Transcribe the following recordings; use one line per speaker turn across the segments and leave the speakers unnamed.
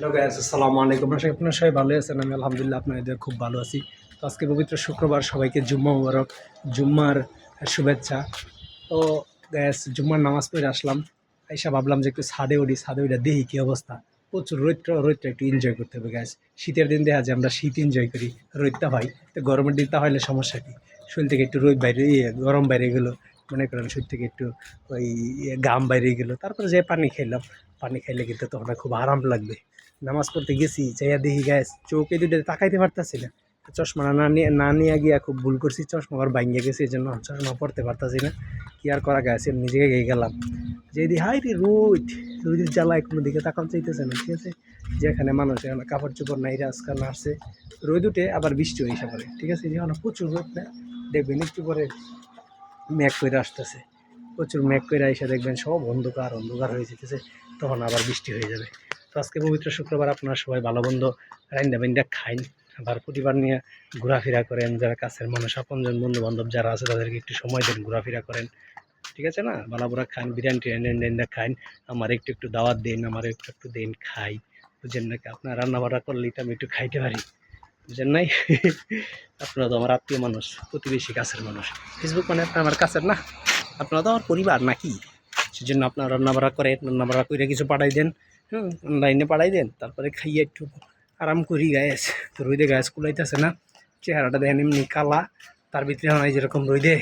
Hello guys, আসসালামু আলাইকুম। আশা করি আপনারা সবাই ভালো আছেন। আমি আলহামদুলিল্লাহ আপনাদের খুব ভালো আছি। তো আজকে পবিত্র শুক্রবার, সবাইকে জুম্মা মুবারক, জুম্মার শুভেচ্ছা। তো গাইস, জুম্মার নামাজ পড়ে আসলাম। আইসা ভাবলাম যে একটু ছাদে উঠি, ছাদে উঠে দেখি কী অবস্থা। প্রচুর রোদটা একটু এনজয় করতে হবে গাইস। শীতের দিন দেখা যায় আমরা শীত এনজয় করি, রোদটা হয়। তো গরমের দিন তাহলে সমস্যা কী? শরীর থেকে একটু রোদ বাইরে গরম বাইরে গেলো, মনে করেন শরীর থেকে একটু ওই ঘাম বাইরে গেলো, তারপরে যে পানি খেলাম। পানি খাইলে কিন্তু তখন আর খুব আরাম লাগবে। নামাজ পড়তে গেছি, যাইয়া দেখি গ্যাস চোখে দুটো তাকাইতে পারতাছি না। চশমা না নিয়ে গিয়া খুব ভুল করছি, চশমা আবার ভাঙ্গে গেছে, এই জন্য চশমা পড়তে পারতাছি না। কি আর করা, গেছে এমনি জায়গায় গিয়ে গেলাম। যে দি হাই রে রোদের জ্বালায় কোনো দিকে তাকান চাইতেছে না, ঠিক আছে। যেখানে মানুষ এখানে কাপড় চোপড় নাই, আজকাল নাড়ছে, রোদ উঠে আবার বৃষ্টি হয়ে পড়ে, ঠিক আছে। যেখানে প্রচুর রোদ না, দেখবেন একটু পরে মেঘ করে আসতেছে, প্রচুর মেঘ করে এসে দেখবেন সব অন্ধকার অন্ধকার হয়ে যেতেছে, তখন আবার বৃষ্টি হয়ে যাবে। তো আজকে পবিত্র শুক্রবার, আপনারা সবাই ভালো মন্দ রাইন্দা বাইন্দা খাইন, আবার পরিবার নিয়ে ঘোরাফেরা করেন। যারা কাছের মানুষ, আপনজন, বন্ধু বান্ধব যারা আছে তাদেরকে একটু সময় দেন, ঘোরাফেরা করেন, ঠিক আছে না। বালাবুরা খান, বিরিয়ানি টিরিয়ানি খাইন, আমার একটু একটু দাওয়াত দিন, আমার একটু একটু দিন খাই, বুঝেন নাকি। আপনার রান্না বান্না করলে এটা আমি একটু খাইতে পারি, বুঝেন নাই। আপনারা তো আমার আত্মীয় মানুষ, প্রতিবেশী, কাছের মানুষ। ফেসবুক মানে আপনার আমার কাছের না, আপনারা তো আমার পরিবার নাকি। সেজন্য আপনার রান্নাবাড়া করে, রান্নাবাড়া করে কিছু পাঠাই দেন, অনলাইনে পাঠাই দেন, তারপরে খাইয়ে একটু আরাম করি গায়েস। তো রোদে গায়েস কুলাইতেছে না, চেহারাটা দেখেন এমনি কালা, তার ভিতরে হয় যেরকম রোদে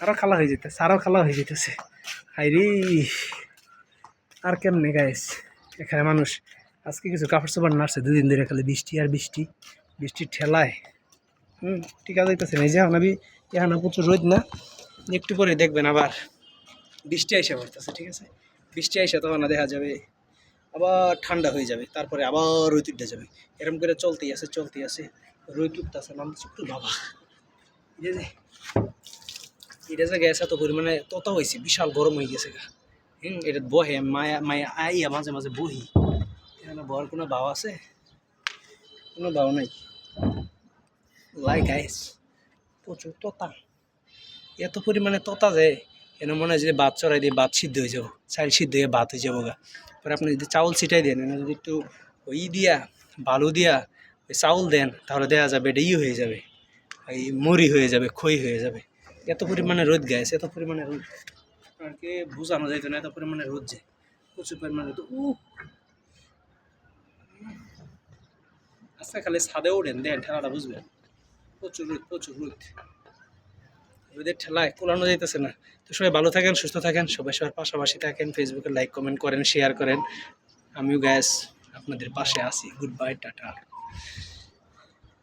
আরও খালা হয়ে যেতেছে, আরও খালা হয়ে যেতেছে। হাইরি, আর কেমনে গায়েস। এখানে মানুষ আজকে কিছু কাপড় চোপড় নাড়ছে, দুদিন ধরে খালি বৃষ্টি আর বৃষ্টি, বৃষ্টির ঠেলায় টিকা যাইতেছে না। এই যে এখানে প্রচুর রোদ না, একটু পরে দেখবেন আবার বৃষ্টি আইসা পড়তেছে, ঠিক আছে। বৃষ্টি আইসা তখন দেখা যাবে আবার ঠান্ডা হয়ে যাবে, তারপরে আবার রোদ উঠে যাবে। এরকম করে চলতেই আছে, রোদ উঠতেছে, নামতেছে একটু বাবা। এটা যে গ্যাস এত পরিমাণে তত হয়েছে, বিশাল গরম হয়ে গেছে গা। এটা বহে মায়া মায়া আইয়া মাঝে মাঝে বহি, এখানে বর কোনো ভাও আছে? কোনো ভাও নাই। লাই গাইস, প্রচুর ততা, এত পরিমাণে ততা যে এনে মনে হয় যে ভাত চড়াই দিয়ে ভাত সিদ্ধ হয়ে যাবো, চাল সিদ্ধ হয়ে ভাত হয়ে যাবো গা। পরে আপনি যদি চাউল ছিটাই দেন, এনে যদি একটু ওই দিয়া বালু দিয়া ওই চাউল দেন, তাহলে দেখা যাবে এটা হয়ে যাবে, এই মুড়ি হয়ে যাবে, খই হয়ে যাবে। এত পরিমাণে রোদ গাইছে, এত পরিমাণে রোদ আর কি বোঝানো যাইত না, এত পরিমাণে রোদ যে, প্রচুর পরিমাণে রোদ। আজকে খালি ছাদে ওঠেন, দেন ঠেলাটা বুঝবেন, প্রচুর রোদ, প্রচুর রোদ, রোদের ঠেলায় কোলানো যাইতেছে না। তো সবাই ভালো থাকেন, সুস্থ থাকেন, সবাই সবার পাশাপাশি থাকেন, ফেসবুকে লাইক কমেন্ট করেন, শেয়ার করেন। আমিও গ্যাস আপনাদের পাশে আছি। Good bye, tata.